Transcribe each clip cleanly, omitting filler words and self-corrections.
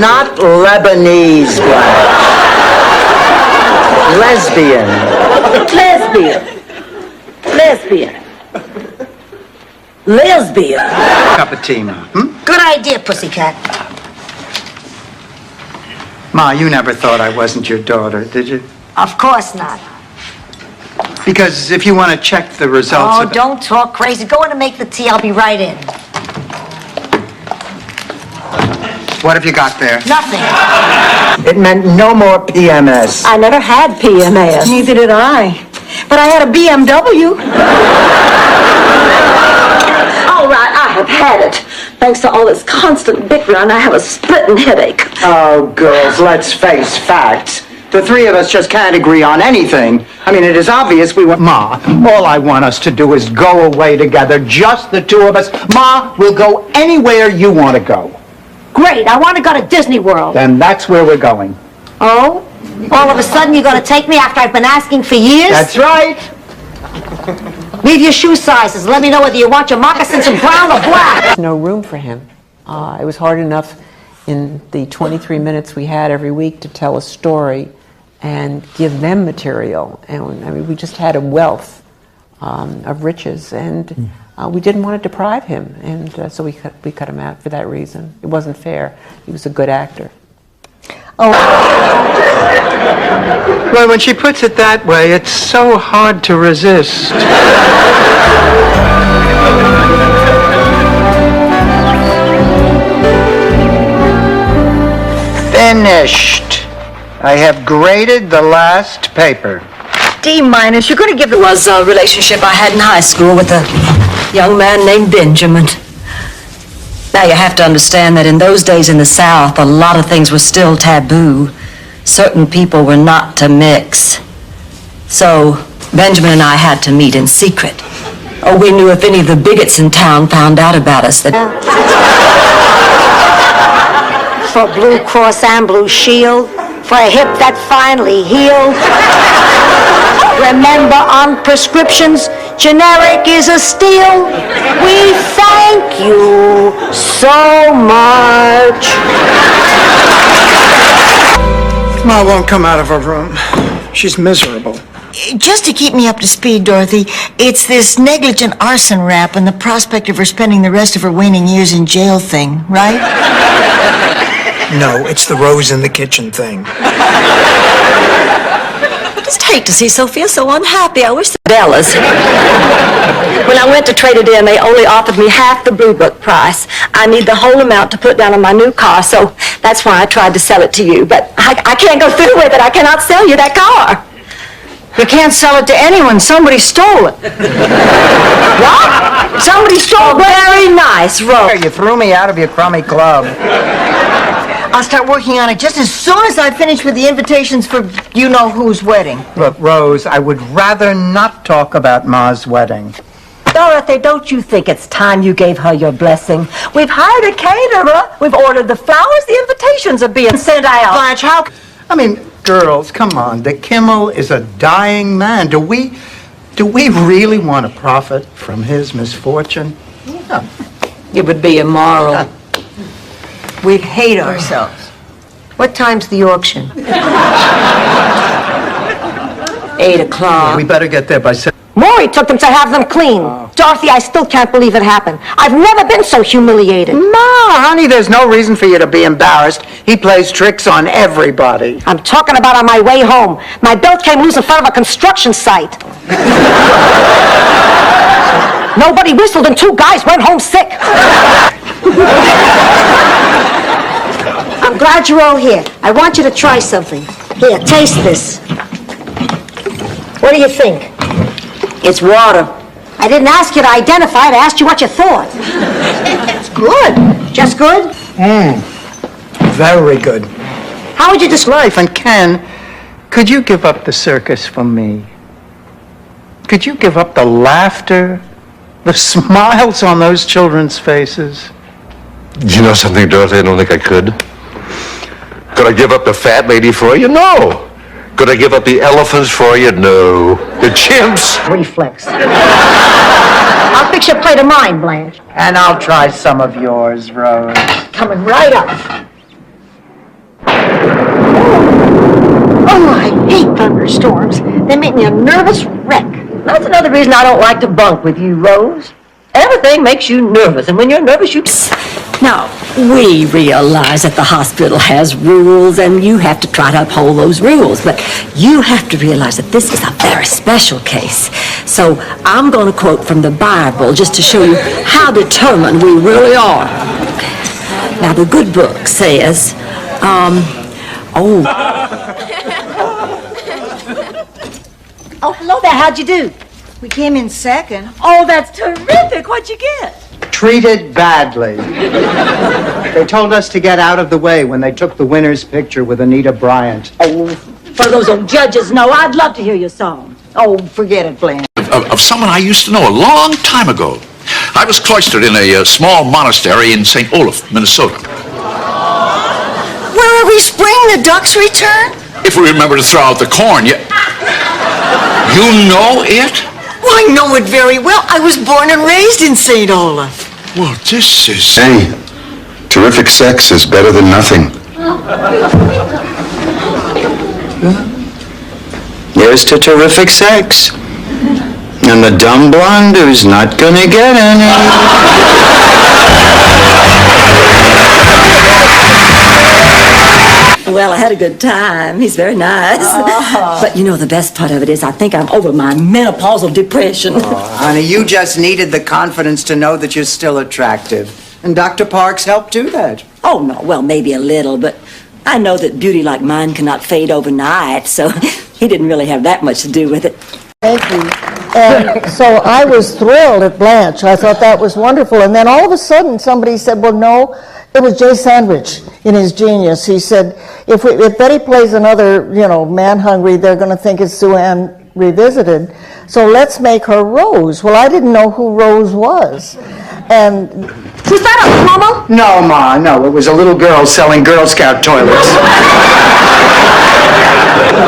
Not Lebanese, Blanche. Lesbian. Lesbian. Cup of tea, Ma. Good idea, pussycat. Ma, you never thought I wasn't your daughter, did you? Of course not. Because if you want to check the results Oh, don't talk crazy. Go in and make the tea. I'll be right in. What have you got there? Nothing. It meant no more PMS. I never had PMS. Neither did I. But I had a BMW. All right, I have had it. Thanks to all this constant bickering, I have a splitting headache. Oh, girls, let's face facts. The three of us just can't agree on anything. I mean, it is obvious we want... Ma, all I want us to do is go away together, just the two of us. Ma, we'll go anywhere you want to go. Great, I want to go to Disney World. Then that's where we're going. Oh? All of a sudden you're going to take me after I've been asking for years? That's right. Leave your shoe sizes. Let me know whether you want your moccasins in brown or black. There's no room for him. It was hard enough in the 23 minutes we had every week to tell a story and give them material. And I mean, we just had a wealth of riches, and we didn't want to deprive him, and so we cut him out for that reason. It wasn't fair. He was a good actor. Well, when she puts it that way, it's so hard to resist. Finished. I have graded the last paper. D-. You're going to give it... It was a relationship I had in high school with a young man named Benjamin. Now you have to understand that in those days in the South, a lot of things were still taboo. Certain people were not to mix. So Benjamin and I had to meet in secret. Oh, we knew if any of the bigots in town found out about us that... For Blue Cross and Blue Shield, for a hip that finally healed. Remember, on prescriptions, generic is a steal. We thank you so much. Ma won't come out of her room. She's miserable. Just to keep me up to speed, Dorothy, it's this negligent arson rap and the prospect of her spending the rest of her waning years in jail thing, right? No, it's the rose in the kitchen thing. I just hate to see Sophia so unhappy. I wish the Bellas. When I went to trade it in, they only offered me half the Blue Book price. I need the whole amount to put down on my new car, so that's why I tried to sell it to you. But I can't go through with it. I cannot sell you that car. You can't sell it to anyone. Somebody stole it. What? Somebody stole it. Very nice, Rose. You threw me out of your crummy club. I'll start working on it just as soon as I finish with the invitations for you-know-whose wedding. Look, Rose, I would rather not talk about Ma's wedding. Dorothy, don't you think it's time you gave her your blessing? We've hired a caterer. We've ordered the flowers. The invitations are being sent out. Blanche, how... I mean, girls, come on. The Kimmel is a dying man. Do we really want to profit from his misfortune? Yeah. It would be immoral. We'd hate ourselves. What time's the auction? 8 o'clock. We better get there by 7. Maury took them to have them clean. Dorothy, I still can't believe it happened. I've never been so humiliated. Ma, honey, there's no reason for you to be embarrassed. He plays tricks on everybody. I'm talking about on my way home. My belt came loose in front of a construction site. Nobody whistled and 2 guys went home sick. I'm glad you're all here. I want you to try something. Here, taste this. What do you think? It's water. I didn't ask you to identify it. I asked you what you thought. It's good. Just good? Very good. How would you describe Life, and Ken, could you give up the circus for me? Could you give up the laughter, the smiles on those children's faces? You know something, Dorothy? I don't think I could. Could I give up the fat lady for you? No. Could I give up the elephants for you? No. The chimps? reflex? I'll fix your plate of mine, Blanche. And I'll try some of yours, Rose. Coming right up. Oh, I hate thunderstorms. They make me a nervous wreck. That's another reason I don't like to bunk with you, Rose. Everything makes you nervous, and when you're nervous, you... Now, we realize that the hospital has rules, and you have to try to uphold those rules, but you have to realize that this is a very special case. So I'm going to quote from the Bible just to show you how determined we really are. Now, the good book says, Oh, hello there. How'd you do? We came in second. oh, that's terrific. What'd you get? Treated badly. They told us to get out of the way when they took the winner's picture with Anita Bryant. Oh, for those old judges, no, I'd love to hear your song. Oh, forget it, Blanche. Of someone I used to know a long time ago. I was cloistered in a small monastery in St. Olaf, Minnesota. Where every spring the ducks return? If we remember to throw out the corn, you know it? Well, I know it very well. I was born and raised in St. Olaf. Well, this is... Hey, terrific sex is better than nothing. Here's to terrific sex. And the dumb blonde who's not gonna get any. Well, I had a good time. He's very nice. But you know, the best part of it is I think I'm over my menopausal depression. Honey, you just needed the confidence to know that you're still attractive. And Dr. Parks helped do that. Oh, no, well, maybe a little, but I know that beauty like mine cannot fade overnight, so he didn't really have that much to do with it. Thank you. And so I was thrilled at Blanche. I thought that was wonderful. And then all of a sudden somebody said, well, no, it was Jay Sandwich in his genius. He said, if Betty plays another, Man Hungry, they're going to think it's Sue Ann Revisited. So let's make her Rose. Well, I didn't know who Rose was. And Was that a plumber? No, Ma, no. It was a little girl selling Girl Scout toilets.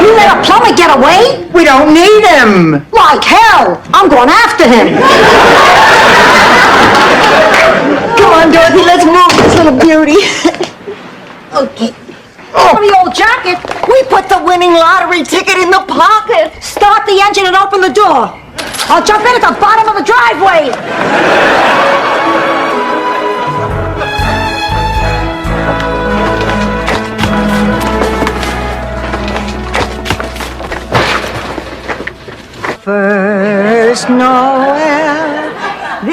You let a plumber get away? We don't need him. Like hell. I'm going after him. Come on, Dorothy, let's move this little beauty. Okay. Oh, the old jacket. We put the winning lottery ticket in the pocket. Start the engine and open the door. I'll jump in at the bottom of the driveway. First Noel, the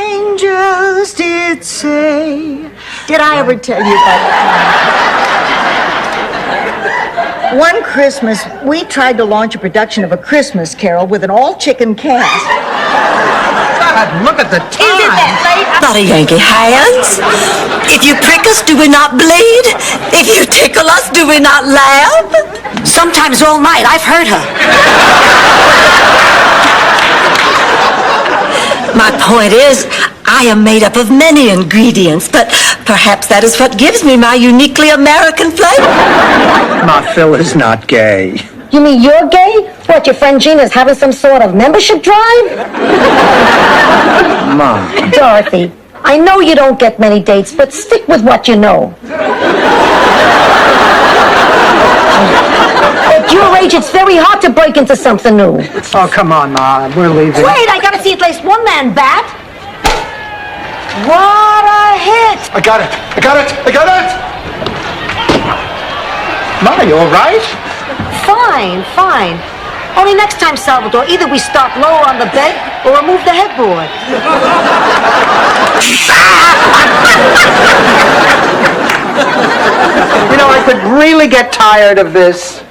angels did say. Did I ever tell you about that? One Christmas, we tried to launch a production of A Christmas Carol with an all-chicken cast. God, look at the time. Isn't that late? Not a Yankee hands. If you prick us, do we not bleed? If you tickle us, do we not laugh? Sometimes all night. I've heard her. My point is, I am made up of many ingredients, but perhaps that is what gives me my uniquely American flavor. Ma, Phil is not gay. You mean you're gay? What, your friend Gina's having some sort of membership drive? Ma. Dorothy, I know you don't get many dates, but stick with what you know. At your age, it's very hard to break into something new. Oh, come on, Ma. We're leaving. Wait, I gotta see at least one man bat. What a hit! I got it! I got it! I got it! Ma, you all right? Fine, fine. Only next time, Salvador, either we start lower on the bed or remove the headboard. I could really get tired of this.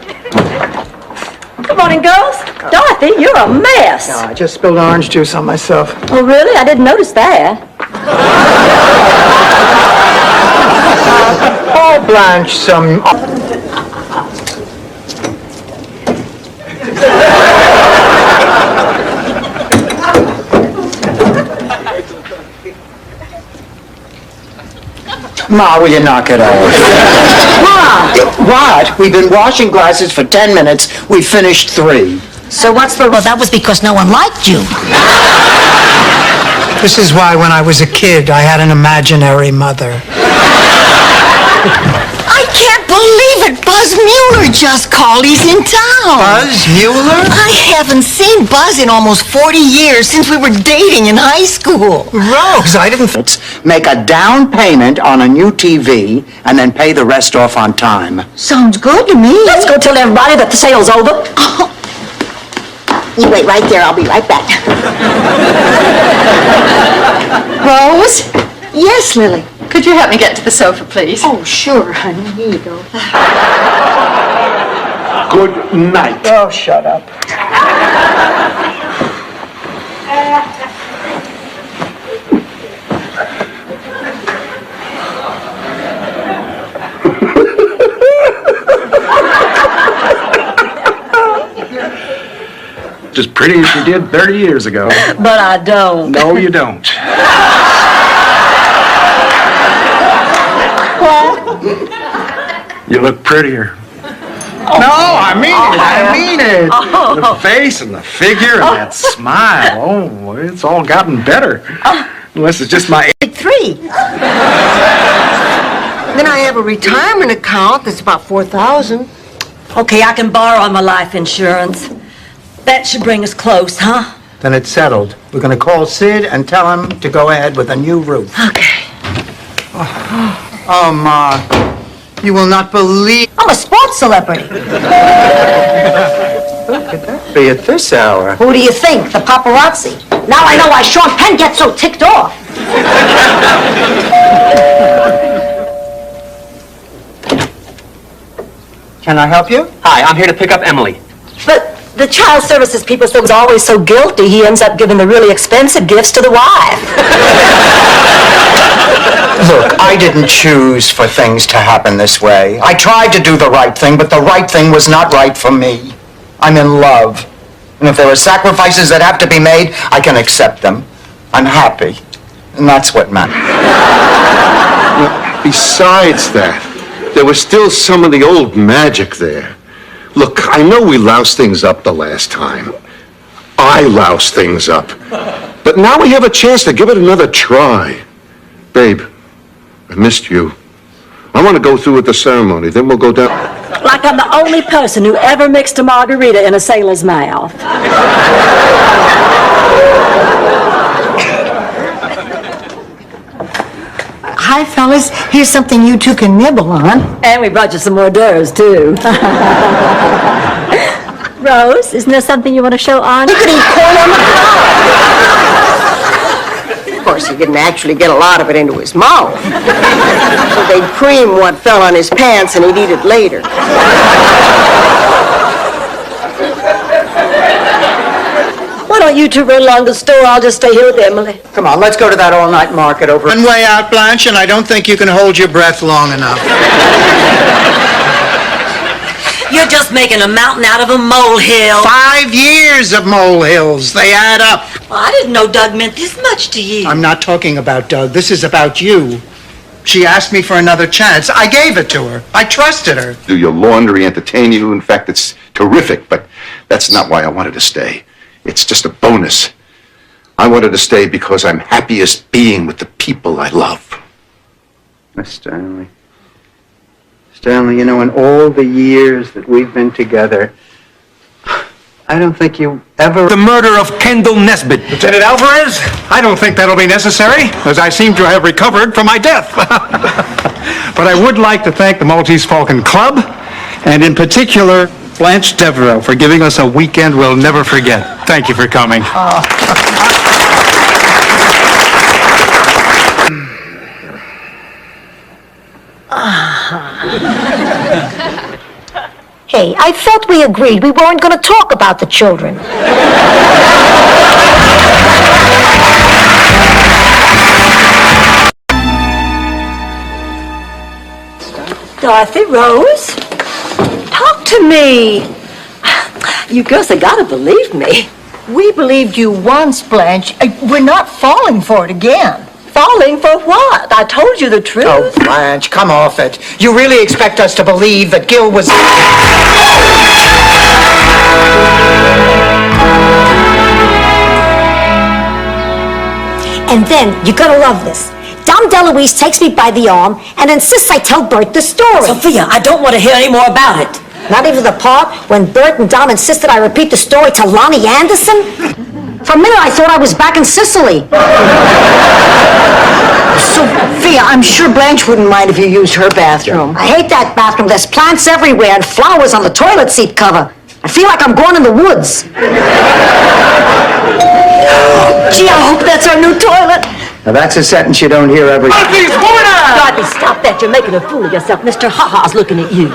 Good morning, girls. Dorothy, you're a mess. No, I just spilled orange juice on myself. Oh, really? I didn't notice that. Oh, Blanche, some... Ma, will you knock it off? Ma! What? We've been washing glasses for 10 minutes. We finished 3. So what's the... Well, that was because no one liked you. This is why when I was a kid, I had an imaginary mother. I can't believe it. Buzz Mueller just called. He's in town. Buzz Mueller? I haven't seen Buzz in almost 40 years, since we were dating in high school. Rose, I didn't... Make a down payment on a new TV and then pay the rest off on time. Sounds good to me. Let's go tell everybody that the sale's over. You wait right there. I'll be right back. Rose? Yes, Lily. Could you help me get to the sofa, please? Oh, sure, honey. Here you go. Good night. Oh, shut up. Just pretty as you did 30 years ago. But I don't. No, you don't. You look prettier. No, I mean it. The face and the figure and that smile. Oh, it's all gotten better. Unless it's just my age. 3. Then I have a retirement account that's about $4,000. Okay, I can borrow on my life insurance. That should bring us close, huh? Then it's settled. We're going to call Sid and tell him to go ahead with a new roof. Okay. Oh, Ma, you will not believe... I'm a sports celebrity. Be at this hour. Who do you think? The paparazzi. Now I know why Sean Penn gets so ticked off. Can I help you? Hi, I'm here to pick up Emily. But the child services people said was always so guilty, he ends up giving the really expensive gifts to the wife. Look, I didn't choose for things to happen this way. I tried to do the right thing, but the right thing was not right for me. I'm in love. And if there are sacrifices that have to be made, I can accept them. I'm happy. And that's what matters. Besides that, there was still some of the old magic there. Look, I know we loused things up the last time. I loused things up. But now we have a chance to give it another try. Babe, I missed you. I want to go through with the ceremony, then we'll go down. Like I'm the only person who ever mixed a margarita in a sailor's mouth. Hi, fellas. Here's something you two can nibble on. And we brought you some hors d'oeuvres, too. Rose, isn't there something you want to show on? You could eat corn on the cob. Of course, he didn't actually get a lot of it into his mouth. So they'd cream what fell on his pants and he'd eat it later. Why don't you two run along the store? I'll just stay here with Emily. Come on, let's go to that all-night market over... One way out, Blanche, and I don't think you can hold your breath long enough. You're just making a mountain out of a molehill. 5 years of molehills. They add up. Well, I didn't know Doug meant this much to you. I'm not talking about Doug. This is about you. She asked me for another chance. I gave it to her. I trusted her. Do your laundry, entertain you. In fact, it's terrific, but that's not why I wanted to stay. It's just a bonus. I wanted to stay because I'm happiest being with the people I love. Miss Stanley. Stanley, you know, in all the years that we've been together, I don't think you ever... The murder of Kendall Nesbitt. Lieutenant Alvarez, I don't think that'll be necessary, as I seem to have recovered from my death. But I would like to thank the Maltese Falcon Club, and in particular, Blanche Devereaux, for giving us a weekend we'll never forget. Thank you for coming. Hey, I thought we agreed we weren't going to talk about the children. Dorothy, Rose, talk to me. You girls have got to believe me. We believed you once, Blanche. We're not falling for it again. Falling for what? I told you the truth. Oh, Blanche, come off it. You really expect us to believe that Gil was... And then, you're going to love this. Down Mom DeLuise takes me by the arm and insists I tell Bert the story. Sophia, I don't want to hear any more about it. Not even the part when Bert and Dom insisted I repeat the story to Lonnie Anderson? For a minute, I thought I was back in Sicily. Sophia, I'm sure Blanche wouldn't mind if you used her bathroom. I hate that bathroom. There's plants everywhere and flowers on the toilet seat cover. I feel like I'm going in the woods. Gee, I hope that's our new toilet. Now, that's a sentence you don't hear every... Dorothy, stop that. You're making a fool of yourself. Mr. Ha-Ha's looking at you.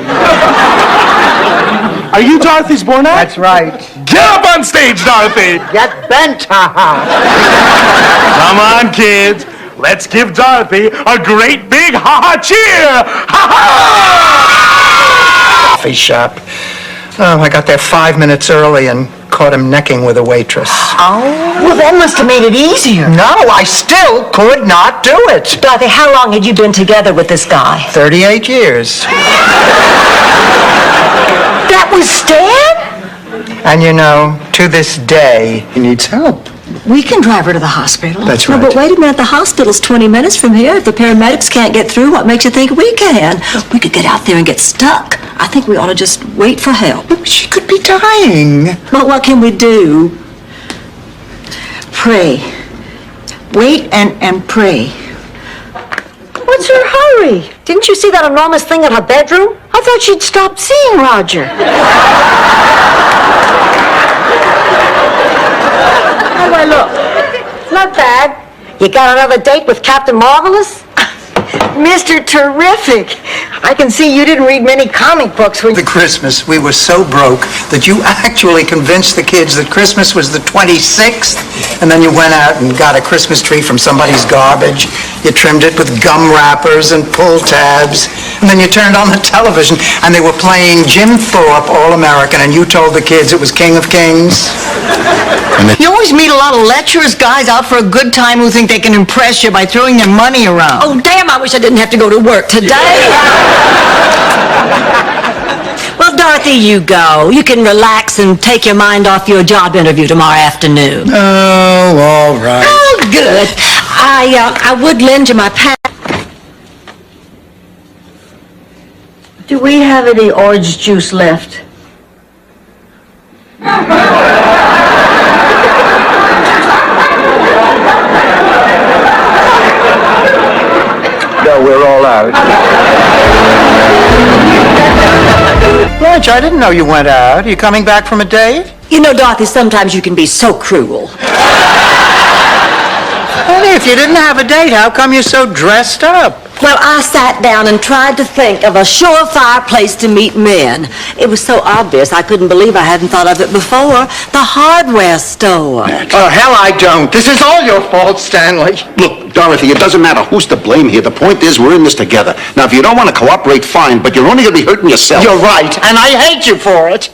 Are you Dorothy Zbornak? That's right. Get up on stage, Dorothy! Get bent, ha-ha. Come on, kids. Let's give Dorothy a great big ha-ha cheer! Ha-ha! Coffee shop. Oh, I got there 5 minutes early and caught him necking with a waitress. Oh, well, that must have made it easier. No, I still could not do it. Dorothy, how long had you been together with this guy? 38 years. That was Stan? And you know, to this day, he needs help. We can drive her to the hospital. That's No, right. but wait a minute. The hospital's 20 minutes from here. If the paramedics can't get through, what makes you think we can? We could get out there and get stuck. I think we ought to just wait for help. She could be dying. But what can we do? Pray. Wait and pray. What's her hurry? Didn't you see that enormous thing in her bedroom? I thought she'd stopped seeing Roger. How do I look? Not bad. You got another date with Captain Marvelous? Mr. Terrific. I can see you didn't read many comic books when The Christmas, we were so broke that you actually convinced the kids that Christmas was the 26th, and then you went out and got a Christmas tree from somebody's garbage. You trimmed it with gum wrappers and pull tabs, and then you turned on the television, and they were playing Jim Thorpe, All-American, and you told the kids it was King of Kings. You always meet a lot of lecherous guys out for a good time who think they can impress you by throwing their money around. Oh, damn, I wish I didn't have to go to work today. Well, Dorothy, you go. You can relax and take your mind off your job interview tomorrow afternoon. Oh, all right. Oh, good. I would lend you my pack. Do we have any orange juice left? No, we're all out. Blanche, I didn't know you went out. Are you coming back from a date? You know, Dorothy, sometimes you can be so cruel. Honey, if you didn't have a date, how come you're so dressed up? Well, I sat down and tried to think of a surefire place to meet men. It was so obvious, I couldn't believe I hadn't thought of it before. The hardware store. Oh, hell, I don't. This is all your fault, Stanley. Look, Dorothy, it doesn't matter who's to blame here. The point is we're in this together. Now, if you don't want to cooperate, fine, but you're only going to be hurting yourself. You're right, and I hate you for it.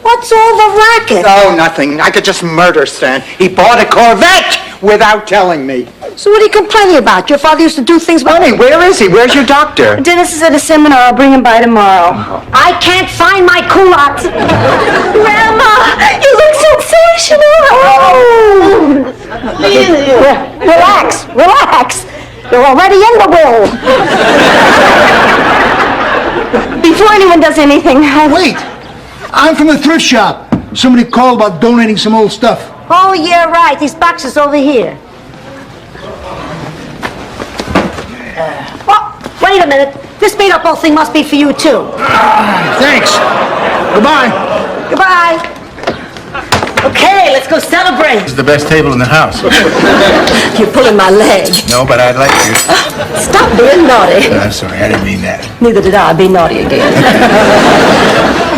What's all the racket? Oh, nothing. I could just murder Stan. He bought a Corvette without telling me. So what are you complaining about? Your father used to do things... Honey, where is he? Where's your doctor? Dennis is at a seminar. I'll bring him by tomorrow. I can't find my culottes. Grandma, you look sensational. Oh. Relax, relax. You're already in the will. Before anyone does anything, Wait! I'm from the thrift shop. Somebody called about donating some old stuff. Oh, yeah, right. These boxes over here. Oh, wait a minute. This made-up old thing must be for you, too. Thanks. Goodbye. Goodbye. Okay, let's go celebrate. It's the best table in the house. You're pulling my leg. No, but I'd like to. Stop being naughty. I'm sorry, I didn't mean that. Neither did I. Be naughty again.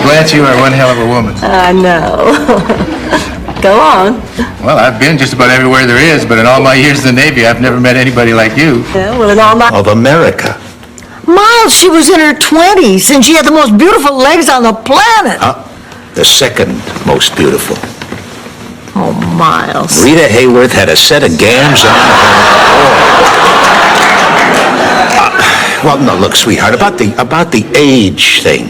Blanche, you are one hell of a woman. I know. Go on. Well, I've been just about everywhere there is, but in all my years in the Navy, I've never met anybody like you. Yeah, well, in all my... Of America. Miles, she was in her 20s, and she had the most beautiful legs on the planet. The second most beautiful. Oh, Miles. Rita Hayworth had a set of gams on her. Well, no, look, sweetheart, about the age thing.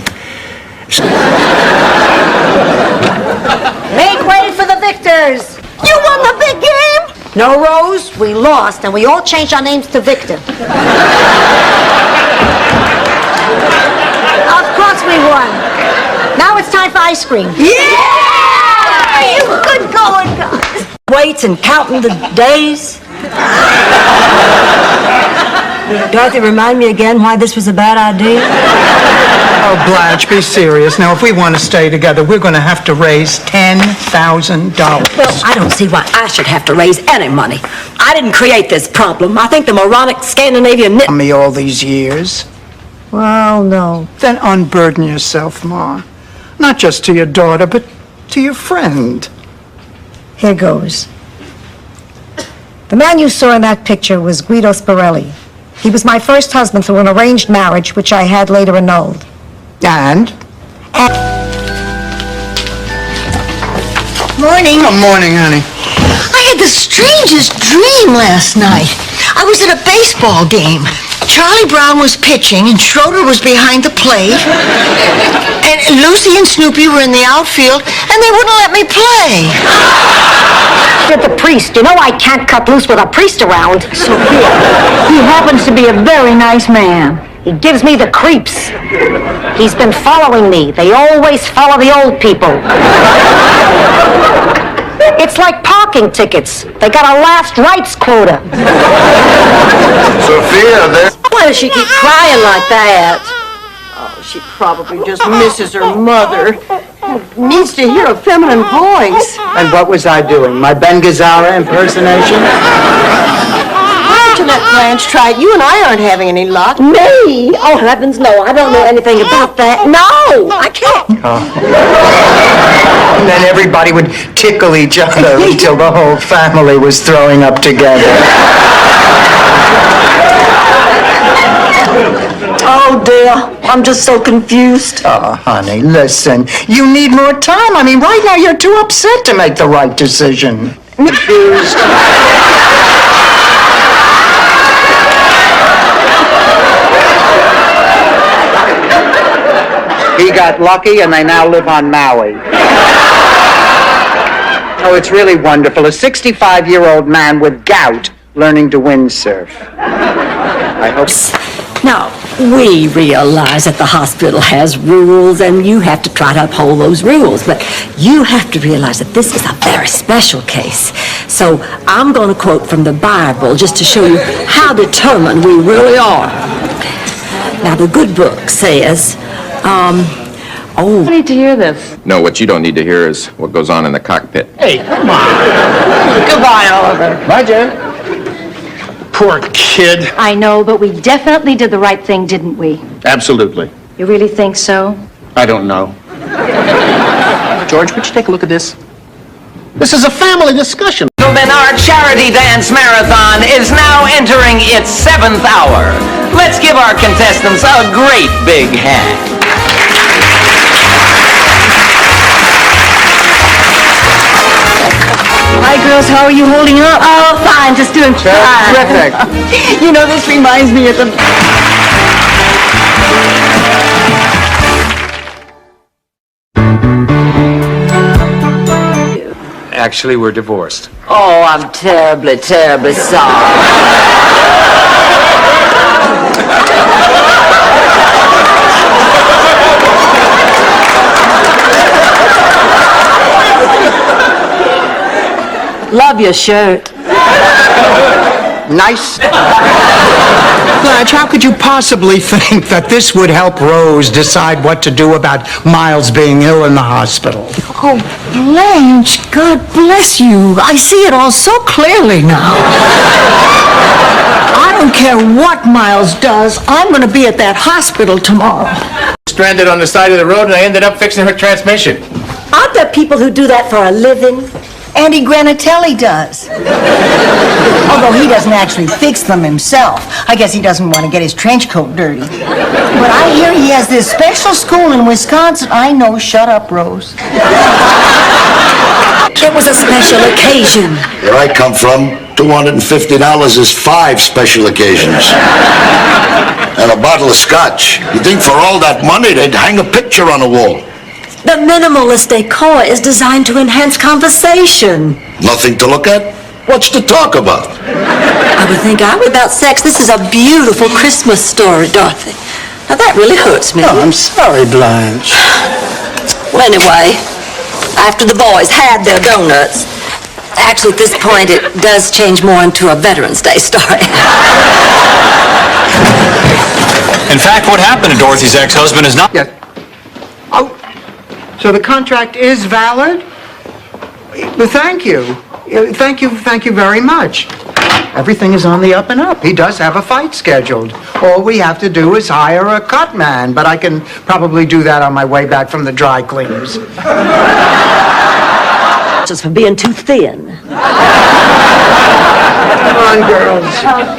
Make way for the victors. You won the big game? No, Rose, we lost, and we all changed our names to Victor. Of course we won. Now it's time for ice cream. Yeah! Good going, guys. Weights and counting the days. Dorothy, remind me again why this was a bad idea. Oh, Blanche, be serious. Now, if we want to stay together, we're going to have to raise $10,000. Well, I don't see why I should have to raise any money. I didn't create this problem. I think the moronic Scandinavian knit... Me all these years. Well, no. Then unburden yourself, Ma. Not just to your daughter, but to your friend. Here goes. The man you saw in that picture was Guido Spirelli. He was my first husband through an arranged marriage, which I had later annulled. And? Morning. Good morning, honey. I had the strangest dream last night. I was at a baseball game. Charlie Brown was pitching and Schroeder was behind the plate. And Lucy and Snoopy were in the outfield and they wouldn't let me play. The priest, you know I can't cut loose with a priest around. Sophia, he happens to be a very nice man. He gives me the creeps. He's been following me. They always follow the old people. It's like parking tickets. They got a last rights quota. Sophia, there. Why does she keep crying like that? Oh, she probably just misses her mother. Needs to hear a feminine voice. And what was I doing? My Ben Gazzara impersonation? Why don't you let Blanche try it? You and I aren't having any luck. Me? Oh, heavens, no. I don't know anything about that. No, I can't. And then everybody would tickle each other until the whole family was throwing up together. Oh, dear. I'm just so confused. Oh, honey, listen. You need more time. I mean, right now you're too upset to make the right decision. Confused. He got lucky and they now live on Maui. Oh, it's really wonderful. A 65-year-old man with gout learning to windsurf. I hope... Now, we realize that the hospital has rules and you have to try to uphold those rules, but you have to realize that this is a very special case. So I'm going to quote from the Bible just to show you how determined we really are. Now, the good book says, I need to hear this. No, what you don't need to hear is what goes on in the cockpit. Hey, come on. Goodbye, Oliver. Bye, Jen. Poor kid. I know, but we definitely did the right thing, didn't we? Absolutely. You really think so? I don't know. George, would you take a look at this? This is a family discussion. Gentlemen, our charity dance marathon is now entering its 7th hour. Let's give our contestants a great big hand. Hi, girls. How are you holding up? Oh, fine. Just doing fine. Terrific. You know, this reminds me of the... Actually, we're divorced. oh, I'm terribly, terribly sorry. Love your shirt. Nice. Blanche, how could you possibly think that this would help Rose decide what to do about Miles being ill in the hospital? Oh, Blanche, God bless you. I see it all so clearly now. I don't care what Miles does. I'm going to be at that hospital tomorrow. Stranded on the side of the road and I ended up fixing her transmission. Aren't there people who do that for a living? Andy Granatelli does. Although he doesn't actually fix them himself. I guess he doesn't want to get his trench coat dirty. But I hear he has this special school in Wisconsin. I know. Shut up, Rose. It was a special occasion. Where I come from, $250 is 5 special occasions. And a bottle of scotch. You think for all that money they'd hang a picture on the wall? The minimalist decor is designed to enhance conversation. Nothing to look at? What's to talk about? I would think I would about sex. This is a beautiful Christmas story, Dorothy. Now, that really hurts me. Oh, I'm sorry, Blanche. Well, anyway, after the boys had their donuts, actually, at this point, it does change more into a Veterans Day story. In fact, what happened to Dorothy's ex-husband is not... Yes. Oh, so the contract is valid? Well, thank you. Thank you very much. Everything is on the up and up. He does have a fight scheduled. All we have to do is hire a cut man, but I can probably do that on my way back from the dry cleaners. Just for being too thin. Come on, girls.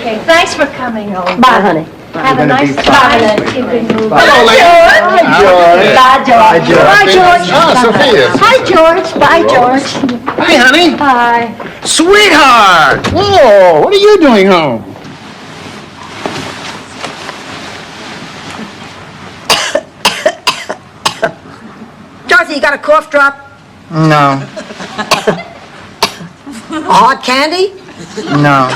Okay, thanks for coming over. Bye, honey. Have a nice time. Hello, lady. Bye, George. Bye, George. Ah, Sophia. Hi, George. Bye, George. Hi, honey. Bye. Sweetheart! Whoa, what are you doing home? Dorothy, you got a cough drop? No, A hard candy? no.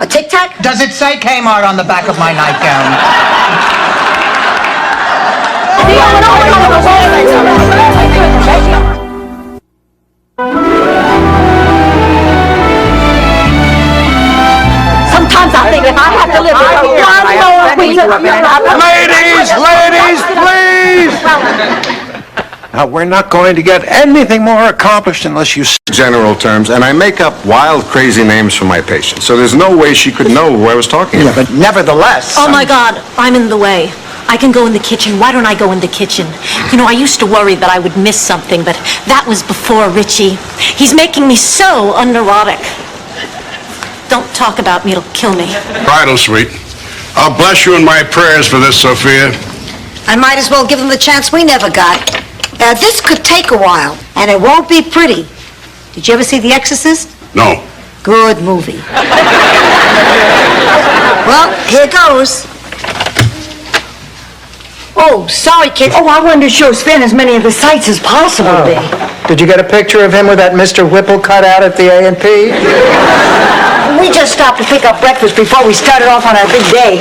A Tic Tac? Does it say Kmart on the back of my nightgown? Sometimes I think if I have to live with her one more week... Ladies, please! Now, we're not going to get anything more accomplished unless you... General terms, and I make up wild, crazy names for my patients, so there's no way she could know who I was talking Yeah, about. but nevertheless... Oh, my God, I'm in the way. I can go in the kitchen. Why don't I go in the kitchen? You know, I used to worry that I would miss something, but that was before Richie. He's making me so unerotic. Don't talk about me, it'll kill me. Bridal suite. I'll bless you in my prayers for this, Sophia. I might as well give them the chance we never got. This could take a while, and it won't be pretty. Did you ever see The Exorcist? No. Good movie. Well, here goes. Oh, sorry, kid. Oh, I wanted to show Sven as many of the sights as possible, Big. Did you get a picture of him with that Mr. Whipple cut out at the A&P? We just stopped to pick up breakfast before we started off on our big day.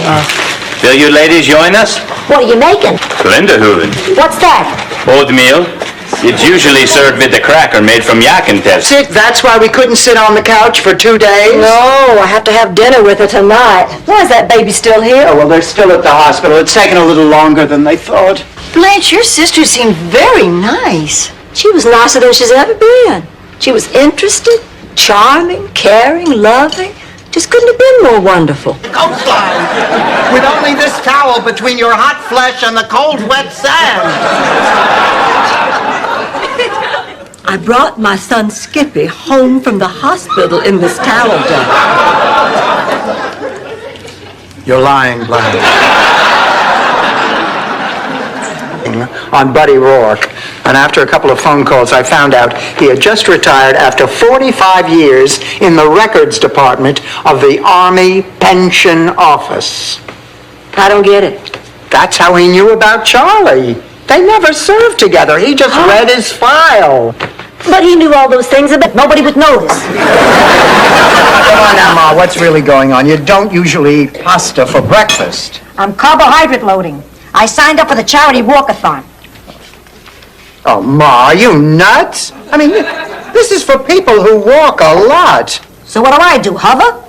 Will you ladies join us? What are you making? Linderhoven. What's that? Oatmeal. It's usually served with a cracker made from yakintest. See, that's why we couldn't sit on the couch for 2 days? No, I have to have dinner with her tonight. Why is that baby still here? Oh, well, they're still at the hospital. It's taken a little longer than they thought. Blanche, your sister seemed very nice. She was nicer than she's ever been. She was interested, charming, caring, loving. Just couldn't have been more wonderful. Coastline! With only this towel between your hot flesh and the cold, wet sand. I brought my son Skippy home from the hospital in this towel job. You're lying, Blanche. On Buddy Rourke. And after a couple of phone calls, I found out he had just retired after 45 years in the records department of the Army Pension Office. I don't get it. That's how he knew about Charlie. They never served together. He just read his file. But he knew all those things that nobody would notice. Come on now, Ma, what's really going on? You don't usually eat pasta for breakfast. I'm carbohydrate loading. I signed up for the charity walkathon. Oh, Ma, are you nuts? I mean, this is for people who walk a lot. So what do? Hover?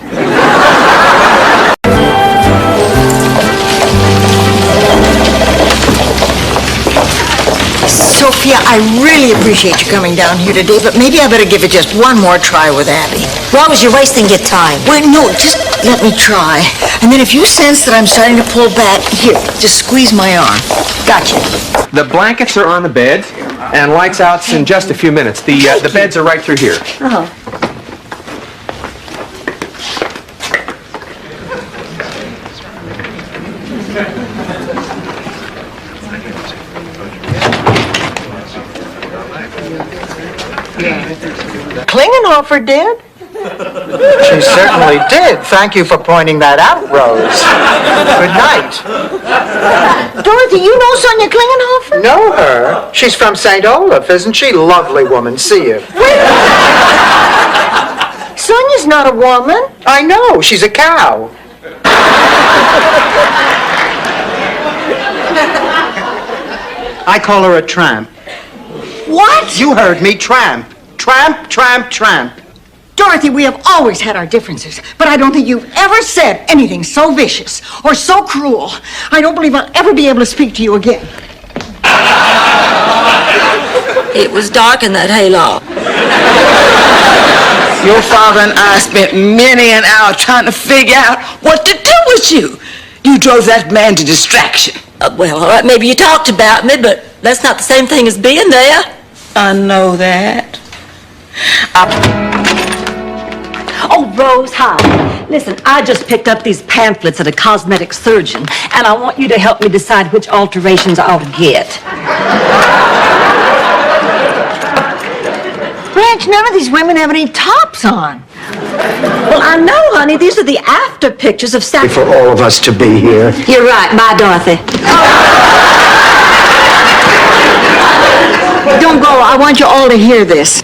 Sophia, I really appreciate you coming down here today, but maybe I better give it just one more try with Abby. Why was you wasting your time? Well, no, just let me try. And then if you sense that I'm starting to pull back, here, just squeeze my arm. Gotcha. The blankets are on the bed, and lights out's in just a few minutes. The beds are right through here. Oh. Klingenhofer did? She certainly did. Thank you for pointing that out, Rose. Good night. Dorothy, you know Sonia Klingenhofer? Know her? She's from St. Olaf, isn't she? Lovely woman. See you. Sonia's not a woman. I know, she's a cow. I call her a tramp. What? You heard me, tramp. Tramp, tramp, tramp. Dorothy, we have always had our differences, but I don't think you've ever said anything so vicious or so cruel. I don't believe I'll ever be able to speak to you again. It was dark in that hayloft. Your father and I spent many an hour trying to figure out what to do with you. You drove that man to distraction. Well, all right, maybe you talked about me, but that's not the same thing as being there. I know that. Oh, Rose, hi. Listen, I just picked up these pamphlets at a cosmetic surgeon, and I want you to help me decide which alterations I ought to get. Blanche, none of these women have any tops on. Well, I know, honey. These are the after pictures of Saturday. For all of us to be here. You're right. Bye, Dorothy. Don't go. I want you all to hear this.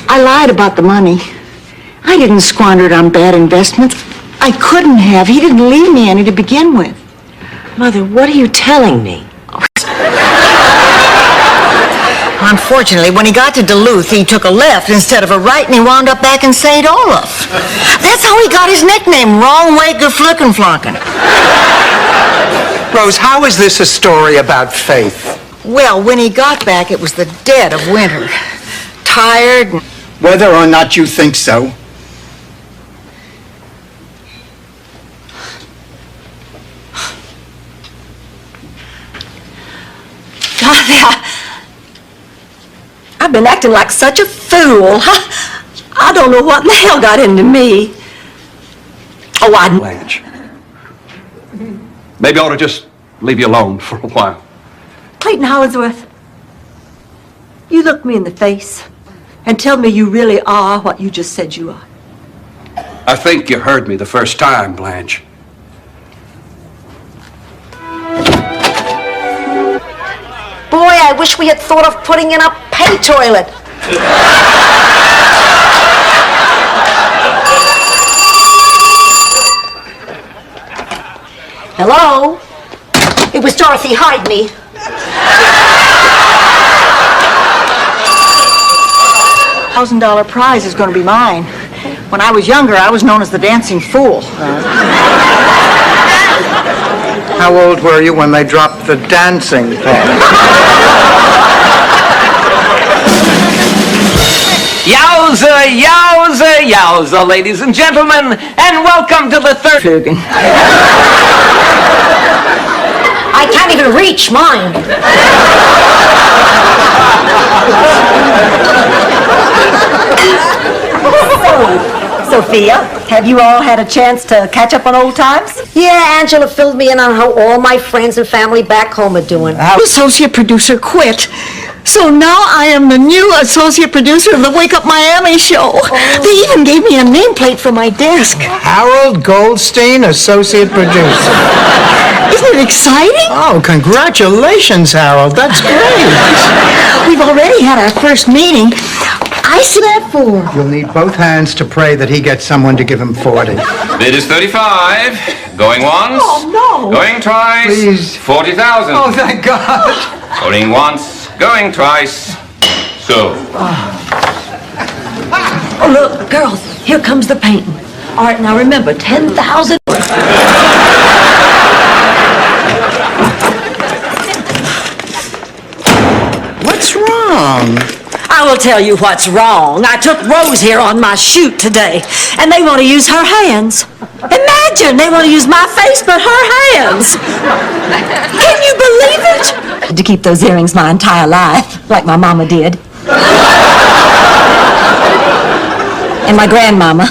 I lied about the money. I didn't squander it on bad investments. I couldn't have. He didn't leave me any to begin with. Mother, what are you telling me? Unfortunately, when he got to Duluth, he took a left instead of a right, and he wound up back in St. Olaf. That's how he got his nickname, Wrong Way Geflückenflanken. Rose, how is this a story about faith? Well, when he got back, it was the dead of winter. Tired and... Whether or not you think so. Dorothy, I've been acting like such a fool. I don't know what in the hell got into me. Oh, I... Blanche. Maybe I ought to just leave you alone for a while. Clayton Hollingsworth, you look me in the face and tell me you really are what you just said you are. I think you heard me the first time, Blanche. Boy, I wish we had thought of putting in a pay toilet. Hello? It was Dorothy. Hide me. $1,000 prize is going to be mine. When I was younger, I was known as the dancing fool. How old were you when they dropped the dancing thing? Yowza, yowza, yowza, ladies and gentlemen, and welcome to the third... I can't even reach mine. Sophia, have you all had a chance to catch up on old times? Yeah, Angela filled me in on how all my friends and family back home are doing. The associate producer quit. So now I am the new associate producer of the Wake Up Miami show. They even gave me a nameplate for my desk. Harold Goldstein, associate producer. Isn't it exciting? Oh, congratulations, Harold. That's great. We've already had our first meeting. I said that for. You'll need both hands to pray that he gets someone to give him 40. Bid is 35. Going once. Oh, no. Going twice. Please. 40,000. Oh, thank God. Going once. Going twice. So. Oh, look, girls, here comes the painting. All right, now remember, 10,000. What's wrong? I will tell you what's wrong. I took Rose here on my shoot today, and they want to use her hands. Imagine, they want to use my face, but her hands. Can you believe it? To keep those earrings my entire life, like my mama did. And my grandmama.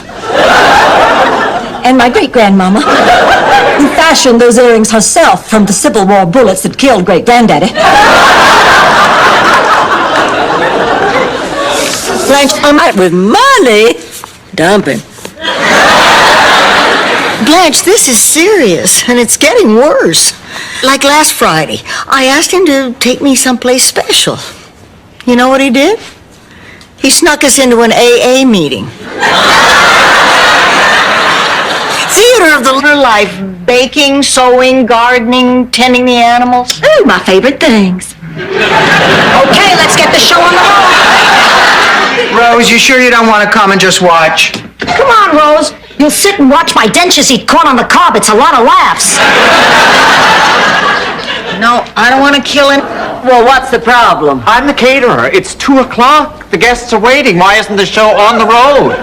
And my great-grandmama, who fashioned those earrings herself from the Civil War bullets that killed great-granddaddy. Blanche, I'm out with money. Dumping. Blanche, this is serious, and it's getting worse. Like last Friday, I asked him to take me someplace special. You know what he did? He snuck us into an AA meeting. Theater of the little life. Baking, sewing, gardening, tending the animals. Ooh, my favorite things. Okay, let's get the show on the road. Rose, you sure you don't want to come and just watch? Come on, Rose. You'll sit and watch my dentures eat corn on the cob. It's a lot of laughs. No, I don't want to kill him. Well, what's the problem? I'm the caterer. It's 2 o'clock. The guests are waiting. Why isn't the show on the road?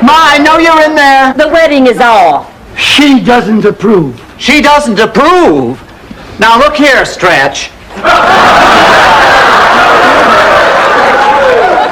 Ma, I know you're in there. The wedding is off. She doesn't approve. She doesn't approve. Now look here, Stretch.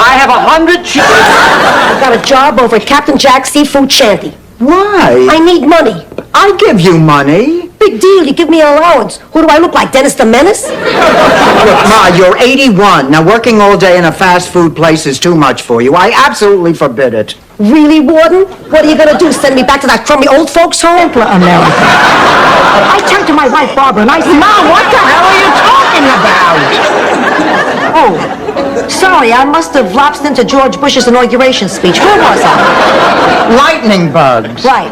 I have 100 chickens. I've got a job over at Captain Jack's Seafood Shanty. Why? I need money. I give you money. Big deal. You give me an allowance. Who do I look like, Dennis the Menace? Look, Ma, you're 81. Now, working all day in a fast food place is too much for you. I absolutely forbid it. Really, Warden? What are you going to do, send me back to that crummy old folks home? America. I turned to my wife, Barbara, and I said, Mom, what the hell are you talking about? Oh, sorry, I must have lapsed into George Bush's inauguration speech. Where was I? Lightning bugs. Right.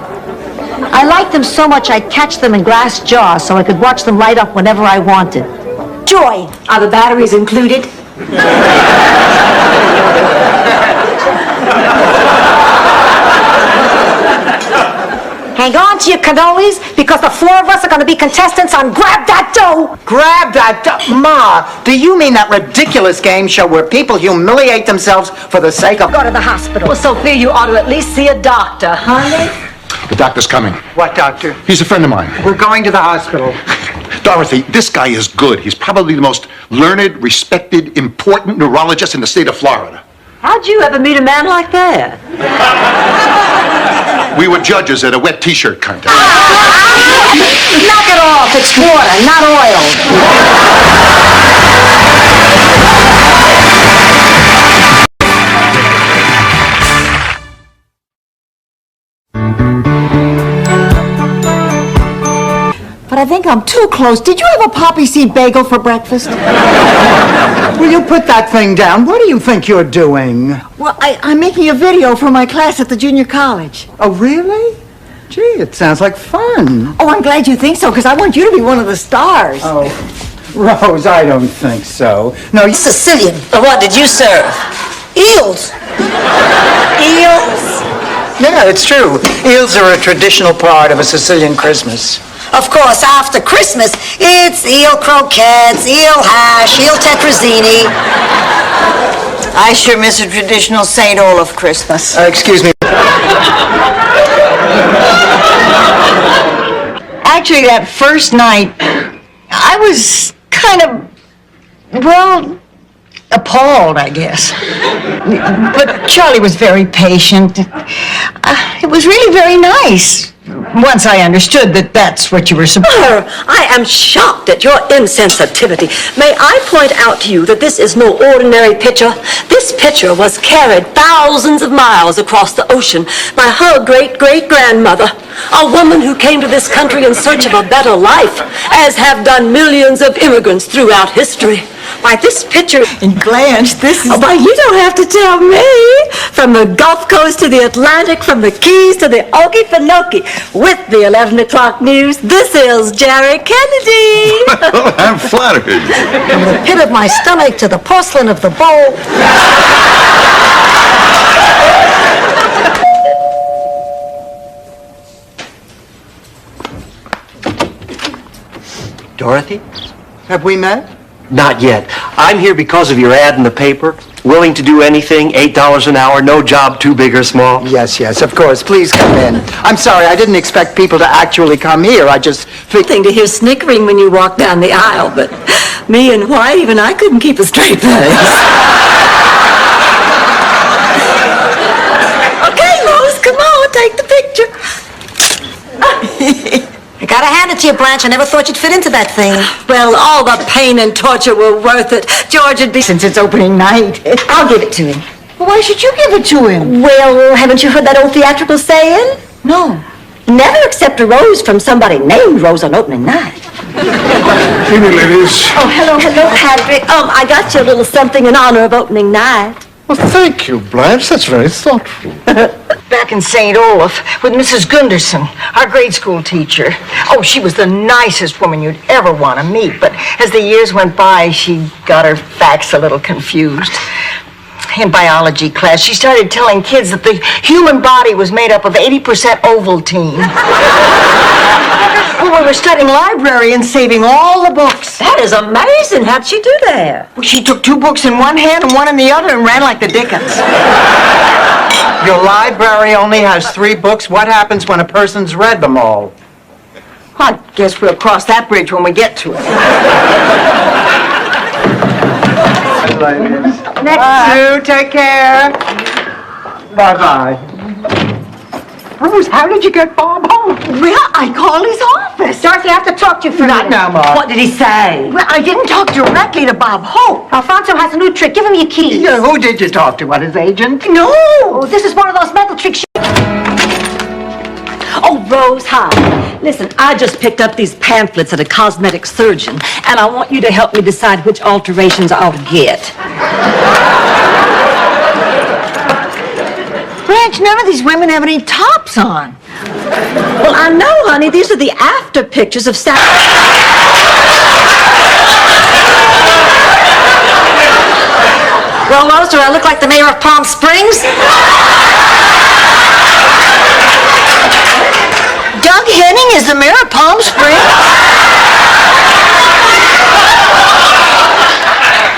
I liked them so much I'd catch them in glass jars so I could watch them light up whenever I wanted. Joy. Are the batteries included? Hang on to your cannolis because the 4 of us are going to be contestants on Grab That Dough. Grab that Ma, do you mean that ridiculous game show where people humiliate themselves for the sake of... Go to the hospital. Well, Sophia, you ought to at least see a doctor, honey. The doctor's coming. What, doctor? He's a friend of mine. We're going to the hospital. Dorothy, this guy is good. He's probably the most learned, respected, important neurologist in the state of Florida. How'd you ever meet a man like that? We were judges at a wet t-shirt contest. Knock it off. It's water, not oil. But I think I'm too close. Did you have a poppy seed bagel for breakfast? Will you put that thing down? What do you think you're doing? Well, I'm making a video for my class at the junior college. Oh, really? Gee, it sounds like fun. Oh, I'm glad you think so, because I want you to be one of the stars. Oh, Rose, I don't think so. No, you... Sicilian. What did you serve? Eels. Eels? Yeah, it's true. Eels are a traditional part of a Sicilian Christmas. Of course, after Christmas, it's eel croquettes, eel hash, eel tetrazzini. I sure miss a traditional St. Olaf Christmas. Excuse me. Actually, that first night, I was kind of, well, appalled, I guess. But Charlie was very patient. It was really very nice. Once I understood that that's what you were supposed to... I am shocked at your insensitivity. May I point out to you that this is no ordinary picture? This picture was carried thousands of miles across the ocean by her great-great-grandmother, a woman who came to this country in search of a better life, as have done millions of immigrants throughout history. Why, this picture... And Blanche, this is... Oh, why, you don't have to tell me. From the Gulf Coast to the Atlantic, from the Keys to the Okefenokee, with the 11 o'clock news, this is Jerry Kennedy. I'm flattered. From the pit of my stomach to the porcelain of the bowl. Dorothy? Have we met? Not yet. I'm here because of your ad in the paper. Willing to do anything, $8 an hour, no job too big or small. Yes, of course. Please come in. I'm sorry, I didn't expect people to actually come here. I just... Thing to hear snickering when you walk down the aisle, but me and White, even I couldn't keep a straight face. Okay, Rose, come on, take the picture. I gotta hand it to you, Blanche. I never thought you'd fit into that thing. Well, all the pain and torture were worth it. George would be... Since it's opening night. I'll give it to him. Well, why should you give it to him? Well, haven't you heard that old theatrical saying? No. Never accept a rose from somebody named Rose on opening night. Evening, ladies. Oh, hello, Patrick. I got you a little something in honor of opening night. Well, thank you, Blanche. That's very thoughtful. Back in St. Olaf with Mrs. Gunderson, our grade school teacher. Oh, she was the nicest woman you'd ever want to meet, but as the years went by, she got her facts a little confused. In biology class, she started telling kids that the human body was made up of 80% Ovaltine. Well, we were studying library and saving all the books. That is amazing. How'd she do that? Well, she took 2 books in one hand and one in the other and ran like the Dickens. Your library only has 3 books. What happens when a person's read them all? I guess we'll cross that bridge when we get to it. Next. You take care. Bye-bye. Bruce, how did you get Bob home? Well, I called his office. Dorothy, I have to talk to you for a Not minute. now, Ma. What did he say? Well, I didn't talk directly to Bob Hope. Alfonso has a new trick. Give him your keys. Yeah, who did you talk to? What, his agent? No. Oh, this is one of those mental tricks. Oh, Rose, hi. Listen, I just picked up these pamphlets at a cosmetic surgeon, and I want you to help me decide which alterations I'll get. Blanche, none of these women have any tops on. Well, I know, honey. These are the after pictures of Well, Rose, do I look like the mayor of Palm Springs? Doug Henning is the mayor of Palm Springs?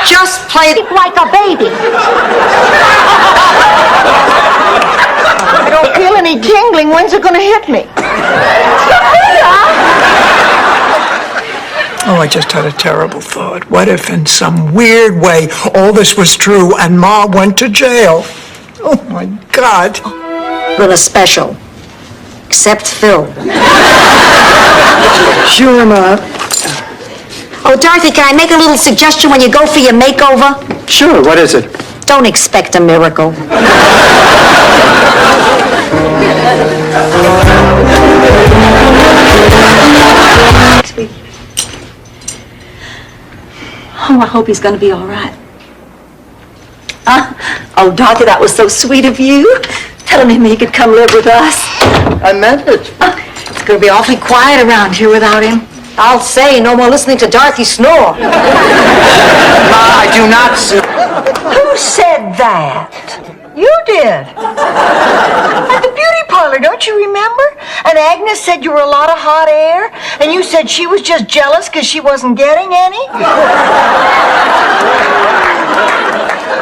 Just play like a baby. I don't feel any tingling. When's it going to hit me? Oh, I just had a terrible thought. What if in some weird way all this was true and Ma went to jail? Oh, my God. With a special. Except Phil. Sure, Ma. Oh, Dorothy, can I make a little suggestion when you go for your makeover? Sure, what is it? Don't expect a miracle. Oh, I hope he's going to be all right. Oh, Dorothy, that was so sweet of you. Telling him he could come live with us. I meant it. It's going to be awfully quiet around here without him. I'll say, no more listening to Dorothy snore. Ma, I do not... Who said that? You did. At the beauty parlor, don't you remember? And Agnes said you were a lot of hot air, and you said she was just jealous because she wasn't getting any?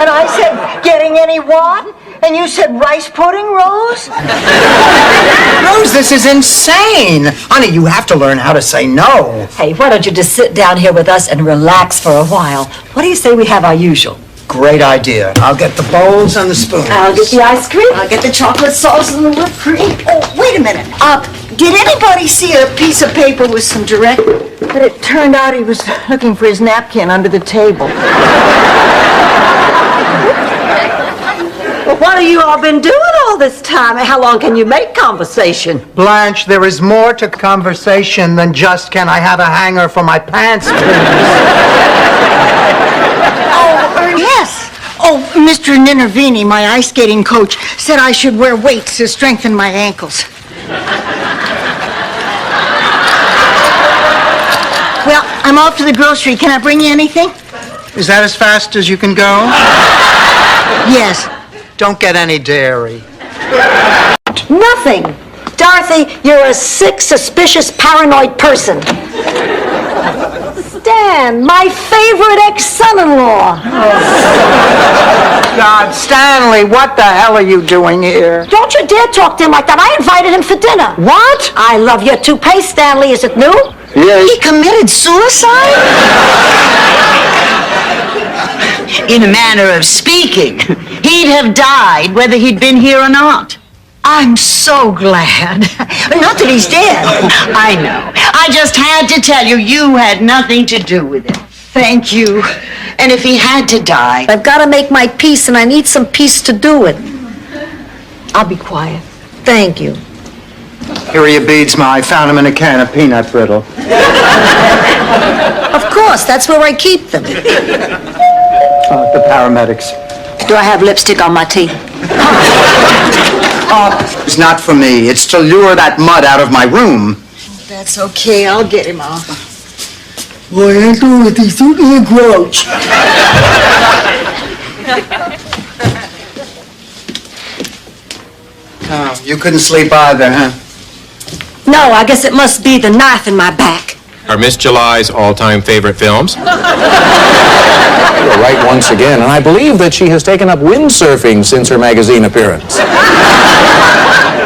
And I said, getting any what? And you said rice pudding, Rose? Rose, this is insane. Honey, you have to learn how to say no. Hey, why don't you just sit down here with us and relax for a while? What do you say we have our usual? Great idea. I'll get the bowls and the spoons. I'll get the ice cream. I'll get the chocolate sauce and the whipped cream. Oh, wait a minute. Did anybody see a piece of paper with some direct... But it turned out he was looking for his napkin under the table. Well, what have you all been doing all this time? And how long can you make conversation? Blanche, there is more to conversation than just, can I have a hanger for my pants, please? Yes. Oh, Mr. Ninnervini, my ice skating coach, said I should wear weights to strengthen my ankles. Well, I'm off to the grocery. Can I bring you anything? Is that as fast as you can go? Yes. Don't get any dairy. Nothing. Dorothy, you're a sick, suspicious, paranoid person. Stan, my favorite ex-son-in-law. God, Stanley, what the hell are you doing here? Don't you dare talk to him like that. I invited him for dinner. What? I love your toupee, Stanley. Is it new? Yes. He committed suicide? In a manner of speaking, he'd have died whether he'd been here or not. I'm so glad. Not that he's dead. I know. I just had to tell you, you had nothing to do with it. Thank you. And if he had to die... I've got to make my peace, and I need some peace to do it. I'll be quiet. Thank you. Here are your beads, Ma. I found them in a can of peanut brittle. Of course, that's where I keep them. The paramedics. Do I have lipstick on my teeth? Oh, it's not for me. It's to lure that mud out of my room. That's okay, I'll get him off. Boy, Dorothy, certainly a grouch. Oh, you couldn't sleep either, huh? No, I guess it must be the knife in my back. Are Miss July's all-time favorite films? You're right once again, and I believe that she has taken up windsurfing since her magazine appearance.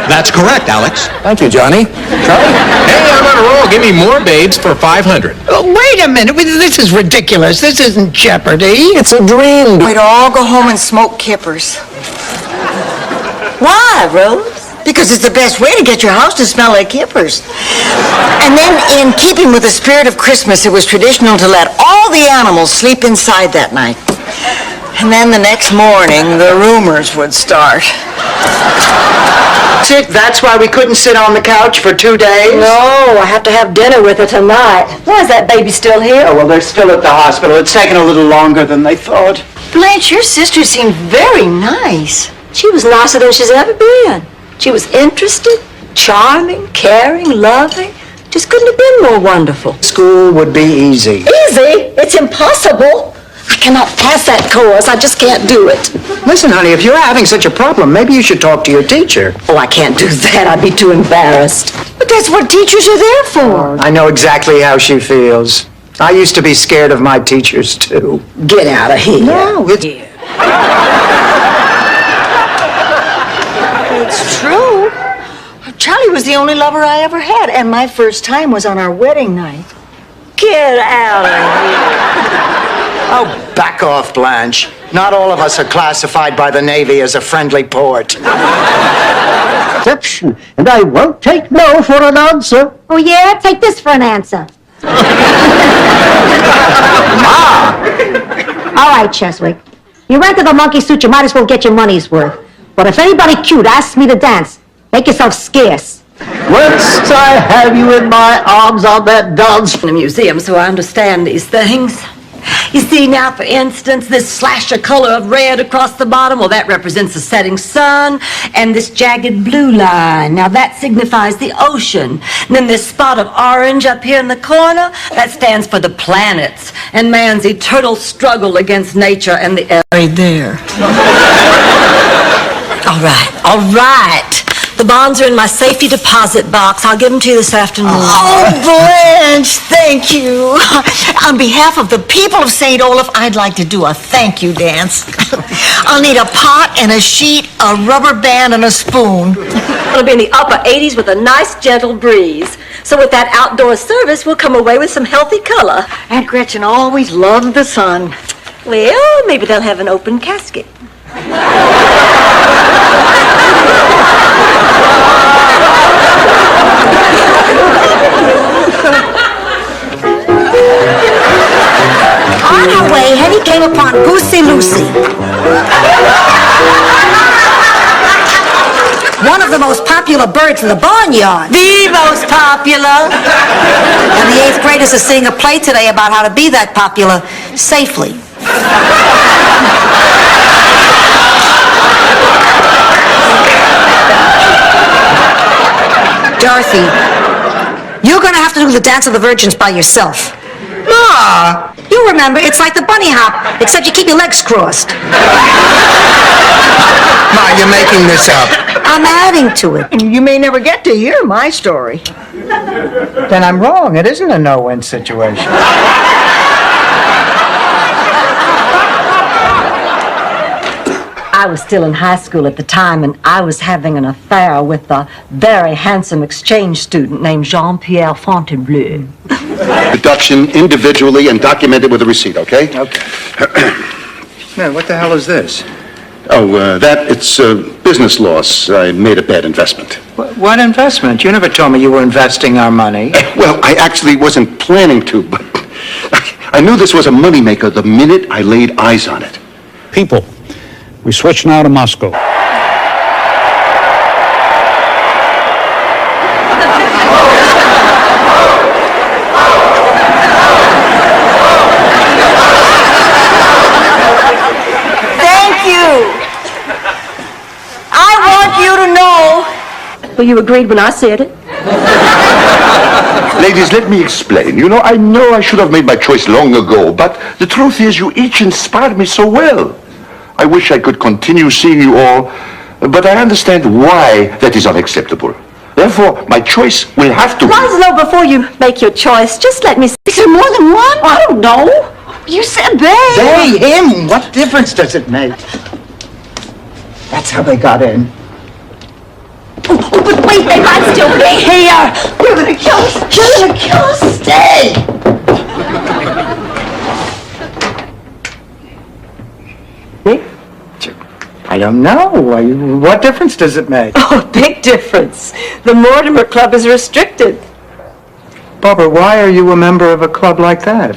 That's correct, Alex. Thank you, Johnny. Charlie? Hey, I'm on a roll. Give me more babes for 500. Wait a minute. This is ridiculous. This isn't Jeopardy. It's a dream. We'd all go home and smoke kippers. Why, Rose? Because it's the best way to get your house to smell like kippers. And then, in keeping with the spirit of Christmas, it was traditional to let all the animals sleep inside that night. And then the next morning, the rumors would start. Chick, that's why we couldn't sit on the couch for 2 days? No, I have to have dinner with her tonight. Why is that baby still here? Oh, well, they're still at the hospital. It's taken a little longer than they thought. Blanche, your sister seemed very nice. She was nicer than she's ever been. She was interested, charming, caring, loving. Just couldn't have been more wonderful. School would be easy. Easy? It's impossible. I cannot pass that course. I just can't do it. Listen, honey, if you're having such a problem, maybe you should talk to your teacher. Oh, I can't do that. I'd be too embarrassed. But that's what teachers are there for. I know exactly how she feels. I used to be scared of my teachers, too. Get out of here. No, it's... It's true. Charlie was the only lover I ever had, and my first time was on our wedding night. Get out of here. Oh, back off, Blanche. Not all of us are classified by the Navy as a friendly port. Exception, and I won't take no for an answer. Oh, yeah? Take this for an answer. All right, Cheswick. You rented a monkey suit, you might as well get your money's worth. But if anybody cute asks me to dance, make yourself scarce. Once I have you in my arms on that dance. In a museum, so I understand these things. You see now, for instance, this slasher color of red across the bottom, well, that represents the setting sun, and this jagged blue line, now that signifies the ocean. And then this spot of orange up here in the corner, that stands for the planets, and man's eternal struggle against nature and the air. Right there. All right. The bonds are in my safety deposit box. I'll give them to you this afternoon. Oh, Blanche, thank you. On behalf of the people of St. Olaf, I'd like to do a thank you dance. I'll need a pot and a sheet, a rubber band, and a spoon. It'll be in the upper 80s with a nice, gentle breeze. So with that outdoor service, we'll come away with some healthy color. Aunt Gretchen always loved the sun. Well, maybe they'll have an open casket. On our way, Hetty came upon Goosey Lucy. One of the most popular birds in the barnyard. The most popular. And the 8th graders are seeing a play today about how to be that popular safely. Dorothy, you're going to have to do the Dance of the Virgins by yourself. Ma! You remember, it's like the bunny hop, except you keep your legs crossed. Ma, you're making this up. I'm adding to it. You may never get to hear my story. Then I'm wrong. It isn't a no-win situation. I was still in high school at the time, and I was having an affair with a very handsome exchange student named Jean-Pierre Fontainebleau. Deduction individually and documented with a receipt, okay? Okay. Man, what the hell is this? Oh, it's business loss. I made a bad investment. What investment? You never told me you were investing our money. Well, I actually wasn't planning to, but I knew this was a moneymaker the minute I laid eyes on it. People, we switch now to Moscow. Thank you. Well, you agreed when I said it. Ladies, let me explain. You know I should have made my choice long ago, but the truth is you each inspired me so well. I wish I could continue seeing you all, but I understand why that is unacceptable. Therefore, my choice will have to be... Laszlo, before you make your choice, just let me... Is there more than one? I don't know. You said they. They, him, what difference does it make? That's how they got in. Oh, but wait, they might still be here. You're gonna kill us. You're gonna kill us. Stay. I don't know. What difference does it make? Oh, big difference. The Mortimer Club is restricted. Barbara, why are you a member of a club like that?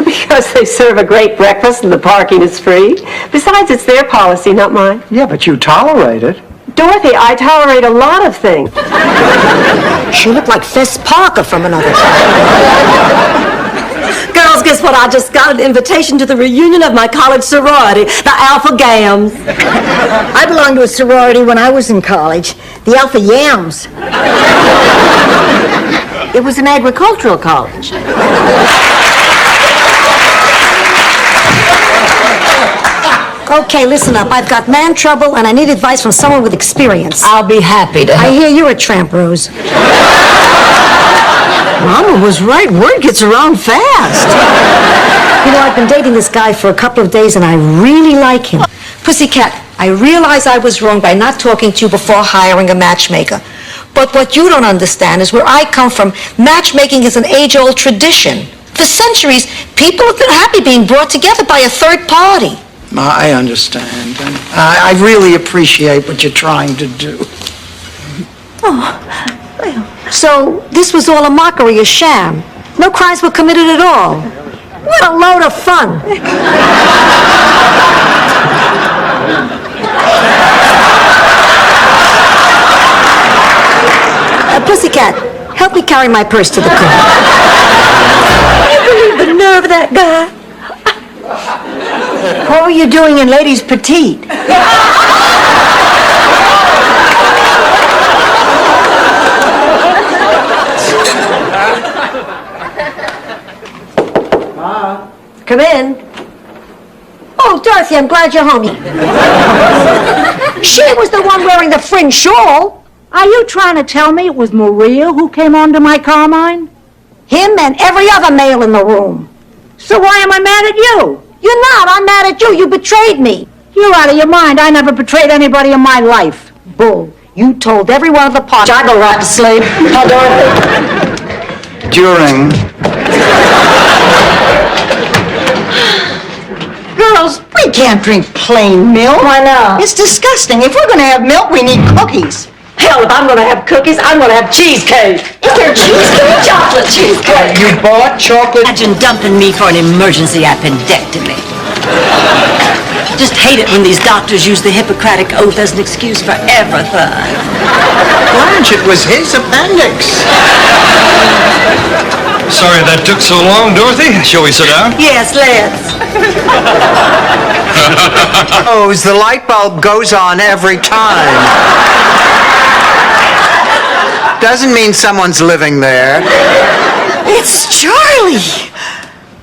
Because they serve a great breakfast and the parking is free. Besides, it's their policy, not mine. Yeah, but you tolerate it. Dorothy, I tolerate a lot of things. She looked like Fess Parker from another time. Girls, guess what? I just got an invitation to the reunion of my college sorority, the Alpha Gams. I belonged to a sorority when I was in college, the Alpha Yams. It was an agricultural college. Okay, listen up. I've got man trouble, and I need advice from someone with experience. I'll be happy to I help. hear you're a tramp, Rose. Mama was right. Word gets around fast. You know, I've been dating this guy for a couple of days, and I really like him. Pussycat, I realize I was wrong by not talking to you before hiring a matchmaker. But what you don't understand is where I come from, matchmaking is an age-old tradition. For centuries, people have been happy being brought together by a third party. I understand. And I really appreciate what you're trying to do. Oh, well. So this was all a mockery, a sham. No crimes were committed at all. What a load of fun. Pussycat, help me carry my purse to the car. Can you believe the nerve of that guy? What were you doing in Ladies Petite? Come in. Oh, Dorothy, I'm glad you're home. She was the one wearing the fringe shawl. Are you trying to tell me it was Maria who came onto my Carmine? Him and every other male in the room. So why am I mad at you? You're not. I'm mad at you. You betrayed me. You're out of your mind. I never betrayed anybody in my life. Bull. You told every one of the party. I go right to sleep. Huh, Dorothy? During... Girls, we can't drink plain milk. Why not? It's disgusting. If we're going to have milk, we need cookies. Hell, if I'm going to have cookies, I'm going to have cheesecake. Is there cheesecake? Chocolate cheesecake. You bought chocolate? Imagine dumping me for an emergency appendectomy. Just hate it when these doctors use the Hippocratic Oath as an excuse for everything. Blanche, it was his appendix. Sorry that took so long, Dorothy. Shall we sit down? Yes, let's. The light bulb goes on every time. Doesn't mean someone's living there. It's Charlie.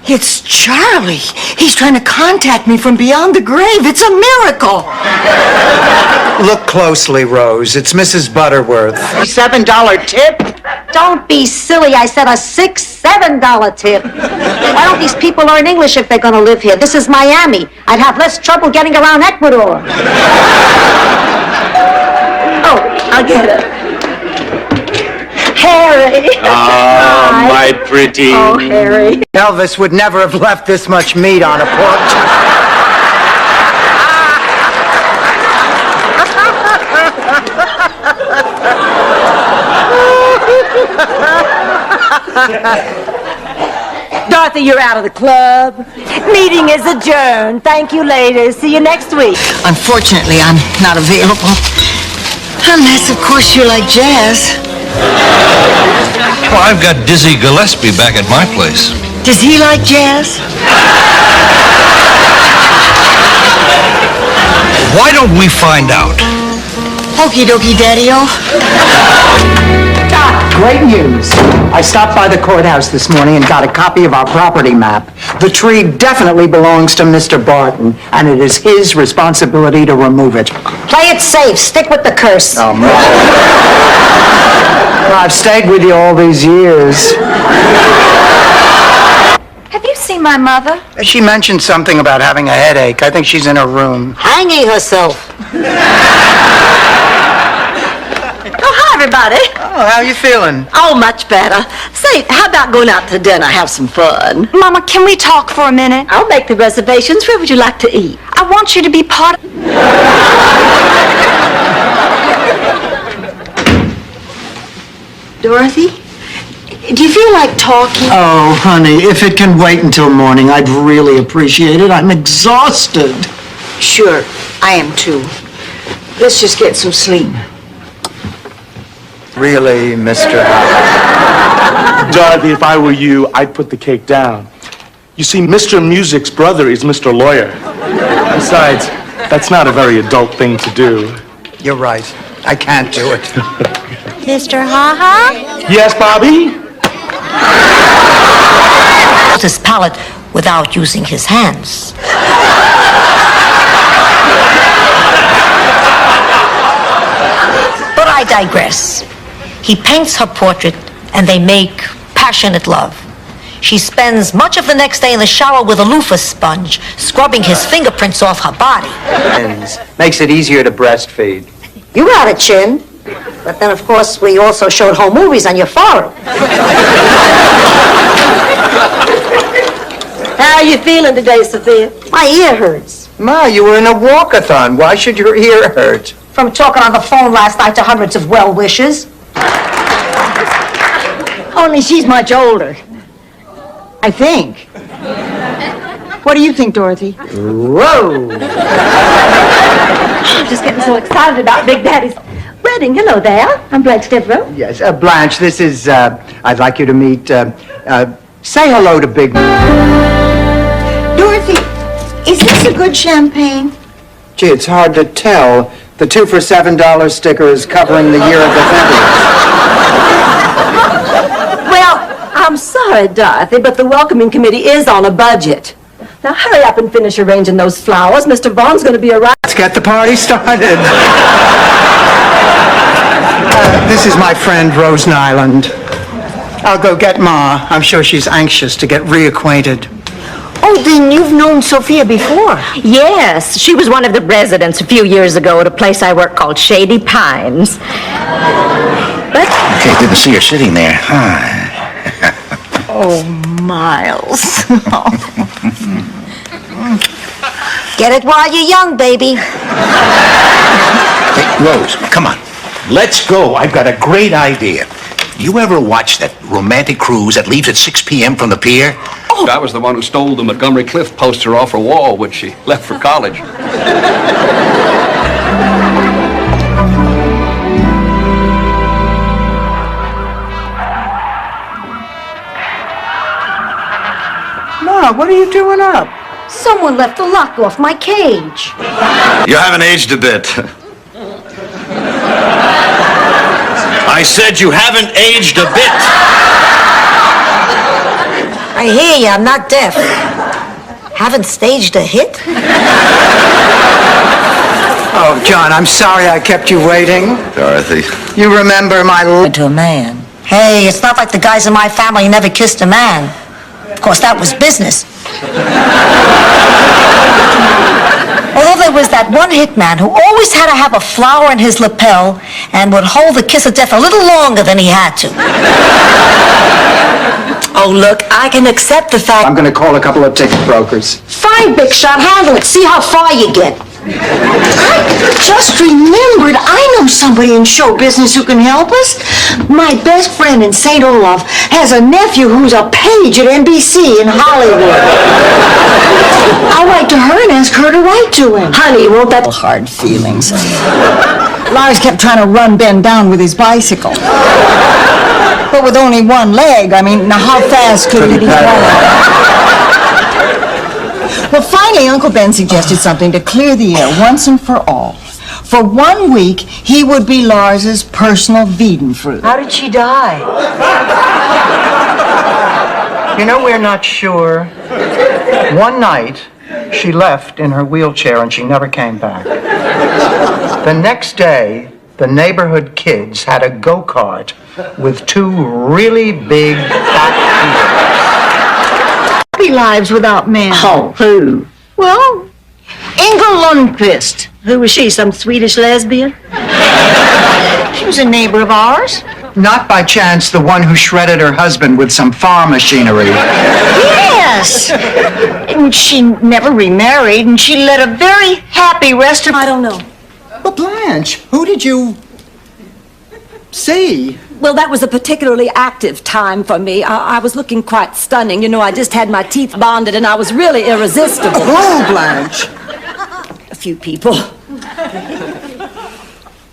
It's Charlie. He's trying to contact me from beyond the grave. It's a miracle. Look closely, Rose. It's Mrs. Butterworth. $7 tip? Don't be silly. I said a $7 tip. Why don't these people learn English if they're going to live here? This is Miami. I'd have less trouble getting around Ecuador. Oh, I get it. Harry. Ah, my pretty. Oh, Harry. Elvis would never have left this much meat on a pork chop. Dorothy, you're out of the club. Meeting is adjourned. Thank you, ladies. See you next week. Unfortunately, I'm not available. Unless, of course, you like jazz. Well, I've got Dizzy Gillespie back at my place. Does he like jazz? Why don't we find out? Okie dokie, Daddy-o. Great news. I stopped by the courthouse this morning and got a copy of our property map. The tree definitely belongs to Mr. Barton, and it is his responsibility to remove it. Play it safe. Stick with the curse. Oh, no. I've stayed with you all these years. Have you seen my mother? She mentioned something about having a headache. I think she's in her room. Hanging herself. Oh, hi, everybody. Oh, how are you feeling? Oh, much better. Say, how about going out to dinner, have some fun? Mama, can we talk for a minute? I'll make the reservations. Where would you like to eat? I want you to be part of... Dorothy, do you feel like talking? Oh, honey, if it can wait until morning, I'd really appreciate it. I'm exhausted. Sure, I am too. Let's just get some sleep. Really, Mr. Howard? Dorothy, if I were you, I'd put the cake down. You see, Mr. Music's brother is Mr. Lawyer. Besides, that's not a very adult thing to do. You're right. I can't do it. Mr. Ha-Ha? Yes, Bobby? His palate without using his hands. But I digress. He paints her portrait, and they make passionate love. She spends much of the next day in the shower with a loofah sponge, scrubbing his fingerprints off her body. Makes it easier to breastfeed. You got a chin. But then, of course, we also showed home movies on your forehead. How are you feeling today, Sophia? My ear hurts. Ma, you were in a walkathon. Why should your ear hurt? From talking on the phone last night to hundreds of well-wishers. Only she's much older. I think. What do you think, Dorothy? Whoa! I'm just getting so excited about Big Daddy's wedding. Hello there. I'm Blanche Devereaux. Yes, Blanche, this is, I'd like you to meet, say hello to Big... Dorothy, is this a good champagne? Gee, it's hard to tell. The 2 for $7 sticker is covering the year of the Well, I'm sorry, Dorothy, but the welcoming committee is on a budget. Now hurry up and finish arranging those flowers. Mr. Vaughn's going to be around. Let's get the party started. This is my friend, Rose Nyland. I'll go get Ma. I'm sure she's anxious to get reacquainted. Oh, then you've known Sophia before. Yes, she was one of the residents a few years ago at a place I work called Shady Pines. But... Okay, didn't see her sitting there. Huh? Oh, Miles. Get it while you're young, baby. Hey, Rose, come on. Let's go. I've got a great idea. You ever watch that romantic cruise that leaves at 6 p.m. from the pier? Oh. I was the one who stole the Montgomery Clift poster off her wall when she left for college. Ma, what are you doing up? Someone left the lock off my cage. You haven't aged a bit. I said you haven't aged a bit. I hear you, I'm not deaf. Haven't staged a hit? Oh, John, I'm sorry I kept you waiting. Dorothy. You remember my... To a man. Hey, it's not like the guys in my family never kissed a man. Of course, that was business. Although there was that one hitman who always had to have a flower in his lapel and would hold the kiss of death a little longer than he had to. Oh, look, I can accept the fact... I'm going to call a couple of ticket brokers. Fine, Big Shot, handle it. See how far you get. I just remembered I know somebody in show business who can help us. My best friend in St. Olaf has a nephew who's a page at NBC in Hollywood. I'll write to her and ask her to write to him. Honey, won't that... Hard feelings. Lars kept trying to run Ben down with his bicycle. But with only one leg, I mean, now how fast could he be going? Well, finally, Uncle Ben suggested something to clear the air once and for all. For 1 week, he would be Lars's personal Wiedenfruit. How did she die? You know, we're not sure. One night, she left in her wheelchair and she never came back. The next day, the neighborhood kids had a go-kart with 2 really big fat Happy lives without men. Oh, who? Well, Inga Lundqvist. Who was she, some Swedish lesbian? She was a neighbor of ours. Not by chance the one who shredded her husband with some farm machinery. Yes. And she never remarried, and she led a very happy rest of... I don't know. But Blanche, who did you see? Well, that was a particularly active time for me. I was looking quite stunning. You know, I just had my teeth bonded and I was really irresistible. Who, Blanche? A few people.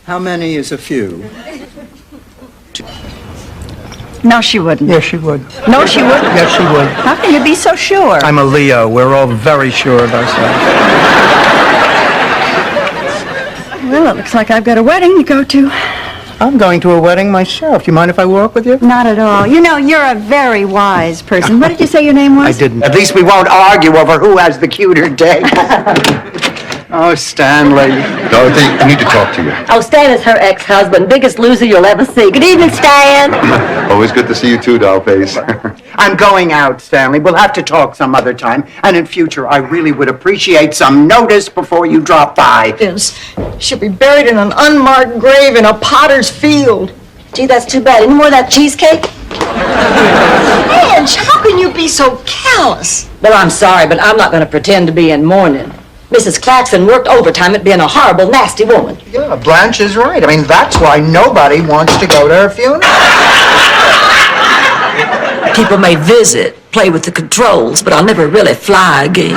How many is a few? No, she wouldn't. Yes, she would. No, she wouldn't. Yes, she would. How can you be so sure? I'm a Leo. We're all very sure of ourselves. Well, it looks like I've got a wedding to go to. I'm going to a wedding myself. Do you mind if I walk with you? Not at all. You know, you're a very wise person. What did you say your name was? I didn't. At least we won't argue over who has the cuter date. Oh, Stanley. Dorothy, I need to talk to you. Oh, Stan is her ex-husband. Biggest loser you'll ever see. Good evening, Stan. Always good to see you too, Dollface. I'm going out, Stanley. We'll have to talk some other time. And in future, I really would appreciate some notice before you drop by. Yes. She'll be buried in an unmarked grave in a potter's field. Gee, that's too bad. Any more of that cheesecake? Ange, how can you be so callous? Well, I'm sorry, but I'm not going to pretend to be in mourning. Mrs. Claxton worked overtime at being a horrible, nasty woman. Yeah, Blanche is right. I mean, that's why nobody wants to go to her funeral. People may visit, play with the controls, but I'll never really fly again.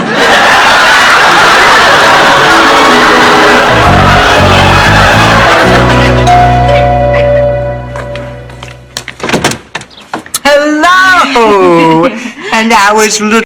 Hello! And I was looking...